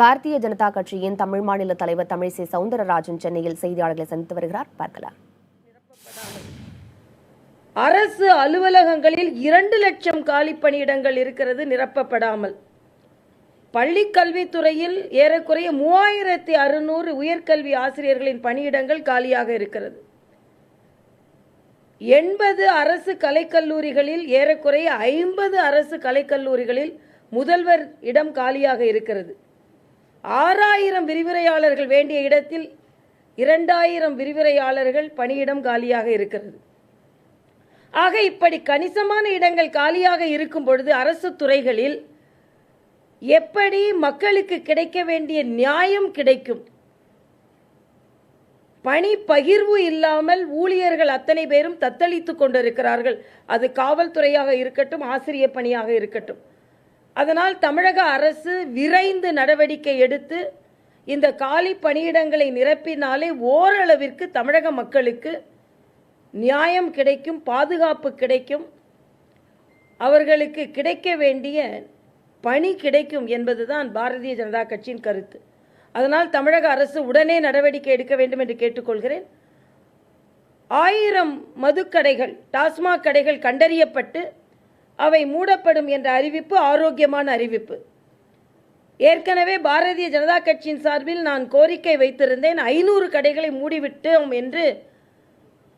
பாரதிய ஜனதா கட்சியின் தமிழ் மாநில தலைவர் தமிழிசை சவுந்தரராஜன் சென்னையில் செய்தியாளர்களை சந்தித்து வருகிறார். பார்க்கலாம். அரசு அலுவலகங்களில் 2 லட்சம் காலி பணியிடங்கள் இருக்கிறது நிரப்பப்படாமல். பள்ளிக்கல்வித்துறையில் ஏறக்குறைய 3600 உயர்கல்வி ஆசிரியர்களின் பணியிடங்கள் காலியாக இருக்கிறது. 80 அரசு கலைக்கல்லூரிகளில் ஏறக்குறைய 50 அரசு கலைக்கல்லூரிகளில் முதல்வர் இடம் காலியாக இருக்கிறது. 6000 விரிவுரையாளர்கள் வேண்டிய இடத்தில் 2000 விரிவுரையாளர்கள் பணியிடம் காலியாக இருக்கிறது. ஆக இப்படி கணிசமான இடங்கள் காலியாக இருக்கும் பொழுது அரசு துறைகளில் எப்படி மக்களுக்கு கிடைக்க வேண்டிய நியாயம் கிடைக்கும்? பணி பகிர்வு இல்லாமல் ஊழியர்கள் அத்தனை பேரும் தத்தளித்துக் கொண்டிருக்கிறார்கள். அது காவல்துறையாக இருக்கட்டும், ஆசிரியர் பணியாக இருக்கட்டும். அதனால் தமிழக அரசு விரைந்து நடவடிக்கை எடுத்து இந்த காலி பணியிடங்களை நிரப்பினாலே ஓரளவிற்கு தமிழக மக்களுக்கு நியாயம் கிடைக்கும், பாதுகாப்பு கிடைக்கும், அவர்களுக்கு கிடைக்க வேண்டிய பணி கிடைக்கும் என்பதுதான் பாரதிய ஜனதா கட்சியின் கருத்து. அதனால் தமிழக அரசு உடனே நடவடிக்கை எடுக்க வேண்டும் என்று கேட்டுக்கொள்கிறேன். 1000 மதுக்கடைகள், டாஸ்மாக் கடைகள் கண்டறியப்பட்டு அவை மூடப்படும் என்ற அறிவிப்பு ஆரோக்கியமான அறிவிப்பு. ஏற்கனவே பாரதிய ஜனதா கட்சியின் சார்பில் நான் கோரிக்கை வைத்திருந்தேன். 500 கடைகளை மூடிவிட்டோம் என்று.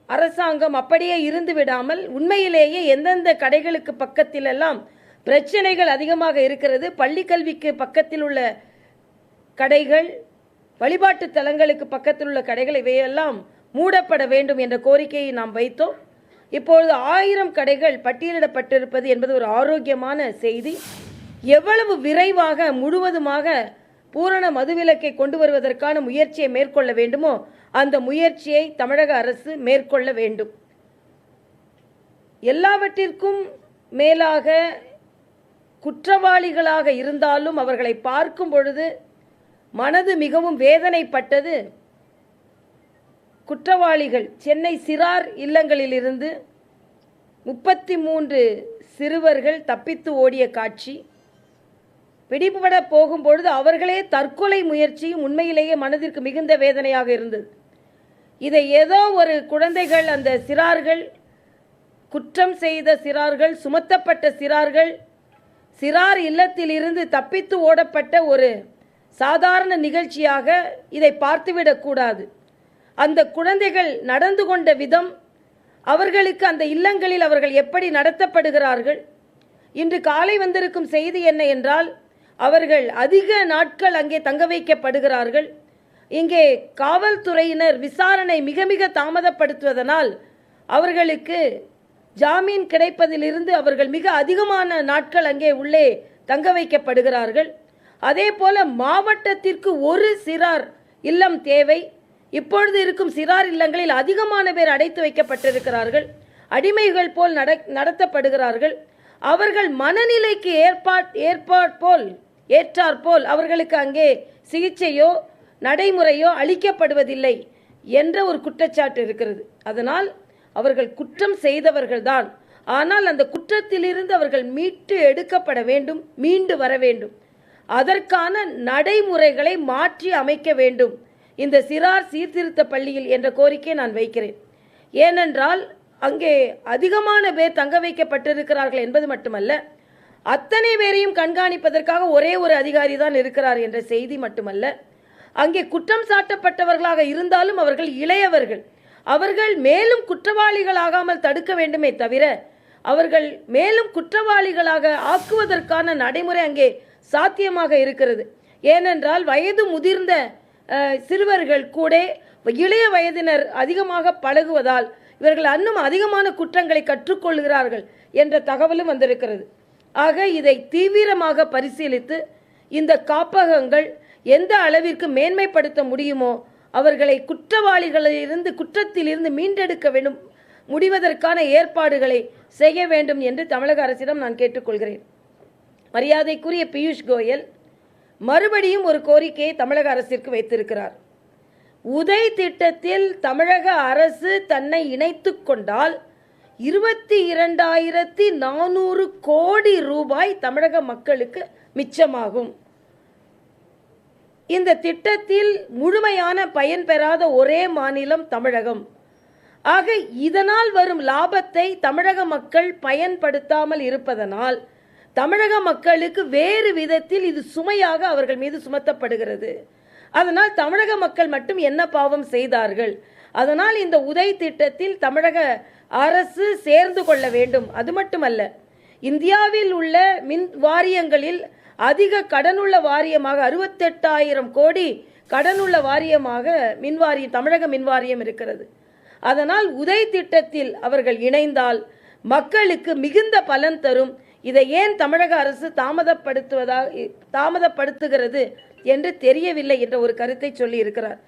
அரசாங்கம் அப்படியே இருந்து விடாமல் உண்மையிலேயே எந்தெந்த கடைகளுக்கு பக்கத்திலெல்லாம் பிரச்சனைகள் அதிகமாக இருக்கிறது, பள்ளிக்கல்விக்கு பக்கத்தில் உள்ள கடைகள், வழிபாட்டு தலங்களுக்கு பக்கத்தில் உள்ள கடைகள், இவையெல்லாம் மூடப்பட வேண்டும் என்ற கோரிக்கையை நாம் வைத்தோம். இப்பொழுது 1000 கடைகள் பட்டியலிடப்பட்டிருப்பது என்பது ஒரு ஆரோக்கியமான செய்தி. எவ்வளவு விரைவாக முழுவதுமாக பூரண மதுவிலக்கை கொண்டு வருவதற்கான முயற்சியை மேற்கொள்ள வேண்டுமோ அந்த முயற்சியை தமிழக அரசு மேற்கொள்ள வேண்டும். எல்லாவற்றிற்கும் மேலாக குற்றவாளிகளாக இருந்தாலும் அவர்களை பார்க்கும் பொழுது மனது மிகவும் வேதனைப்பட்டது. குற்றவாளிகள் சென்னை சிறார் இல்லங்களிலிருந்து 33 சிறுவர்கள் தப்பித்து ஓடிய காட்சி. பிடிபட போகும்பொழுது அவர்களே தற்கொலை முயற்சியும் உண்மையிலேயே மனதிற்கு மிகுந்த வேதனையாக இருந்தது. இதை ஏதோ ஒரு குழந்தைகள், அந்த சிறார்கள், குற்றம் செய்த சிறார்கள், சுமத்தப்பட்ட சிறார்கள், சிறார் இல்லத்தில் இருந்து தப்பித்து ஓடப்பட்ட ஒரு சாதாரண நிகழ்ச்சியாக இதை பார்த்துவிடக்கூடாது. அந்த குழந்தைகள் நடந்து கொண்ட விதம், அவர்களுக்கு அந்த இல்லங்களில் அவர்கள் எப்படி நடத்தப்படுகிறார்கள். இன்று காலை வந்திருக்கும் செய்தி என்ன என்றால், அவர்கள் அதிக நாட்கள் அங்கே தங்க வைக்கப்படுகிறார்கள். இங்கே காவல்துறையினர் விசாரணை மிக மிக தாமதப்படுத்துவதனால் அவர்களுக்கு ஜாமீன் கிடைப்பதிலிருந்து அவர்கள் மிக அதிகமான நாட்கள் அங்கே உள்ளே தங்க வைக்கப்படுகிறார்கள். அதே போல மாவட்டத்திற்கு ஒரு சிறார் இல்லம் தேவை. இப்பொழுது இருக்கும் சிறார் இல்லங்களில் அதிகமான பேர் அடைத்து வைக்கப்பட்டிருக்கிறார்கள். அடிமைகள் போல் நடத்தப்படுகிறார்கள். அவர்கள் மனநிலைக்கு ஏற்றாற்போல் அவர்களுக்கு அங்கே சிகிச்சையோ நடைமுறையோ அளிக்கப்படுவதில்லை என்ற ஒரு குற்றச்சாட்டு இருக்கிறது. அதனால் அவர்கள் குற்றம் செய்தவர்கள்தான். ஆனால் அந்த குற்றத்திலிருந்து அவர்கள் மீட்டு எடுக்கப்பட வேண்டும், மீண்டு வர வேண்டும். அதற்கான நடைமுறைகளை மாற்றி அமைக்க வேண்டும் இந்த சிறார் சீர்திருத்த பள்ளியில் என்ற கோரிக்கை நான் வைக்கிறேன். ஏனென்றால் அங்கே அதிகமான பேர் தங்க வைக்கப்பட்டிருக்கிறார்கள் என்பது மட்டுமல்ல, அத்தனை பேரையும் கண்காணிப்பதற்காக ஒரே ஒரு அதிகாரி தான் இருக்கிறார் என்ற செய்தி மட்டுமல்ல, அங்கே குற்றம் சாட்டப்பட்டவர்களாக இருந்தாலும் அவர்கள் இளையவர்கள். அவர்கள் மேலும் குற்றவாளிகளாகாமல் தடுக்க வேண்டுமே தவிர அவர்கள் மேலும் குற்றவாளிகளாக ஆக்குவதற்கான நடைமுறை அங்கே சாத்தியமாக இருக்கிறது. ஏனென்றால் வயது முதிர்ந்த சிறுவர்கள் கூட இளைய வயதினர் அதிகமாக பழகுவதால் இவர்கள் இன்னும் அதிகமான குற்றங்களை கற்றுக்கொள்கிறார்கள் என்ற தகவலும் வந்திருக்கிறது. ஆக இதை தீவிரமாக பரிசீலித்து இந்த காப்பகங்கள் எந்த அளவிற்கு மேன்மைப்படுத்த முடியுமோ அவர்களை குற்றவாளிகளிலிருந்து, குற்றத்திலிருந்து மீண்டெடுக்க வேண்டும், முடிவதற்கான ஏற்பாடுகளை செய்ய வேண்டும் என்று தமிழக அரசிடம் நான் கேட்டுக்கொள்கிறேன். மரியாதைக்குரிய பியூஷ் கோயல் மறுபடியும் ஒரு கோரிக்கையை தமிழக அரசிற்கு வைத்திருக்கிறார். உதய் திட்டத்தில் தமிழக அரசு தன்னை இணைத்துக் கொண்டால் 22,400 கோடி ரூபாய் தமிழக மக்களுக்கு மிச்சமாகும். இந்த திட்டத்தில் முழுமையான பயன் பெறாத ஒரே மாநிலம் தமிழகம். ஆக இதனால் வரும் லாபத்தை தமிழக மக்கள் பயன்படுத்தாமல் இருப்பதனால் தமிழக மக்களுக்கு வேறு விதத்தில் இது சுமையாக அவர்கள் மீது சுமத்தப்படுகிறது. அதனால் தமிழக மக்கள் மட்டும் என்ன பாவம் செய்தார்கள்? அதனால் இந்த உதய் திட்டத்தில் தமிழக அரசு சேர்ந்து கொள்ள வேண்டும். அது மட்டுமல்ல, இந்தியாவில் உள்ள மின் வாரியங்களில் அதிக கடனுள்ள வாரியமாக 68,000 கோடி கடனுள்ள வாரியமாக தமிழக மின்வாரியம் இருக்கிறது. அதனால் உதய் திட்டத்தில் அவர்கள் இணைந்தால் மக்களுக்கு மிகுந்த பலன் தரும். இதை ஏன் தமிழக அரசு தாமதப்படுத்துகிறது என்று தெரியவில்லை என்ற ஒரு கருத்தை சொல்லி இருக்கிறார்.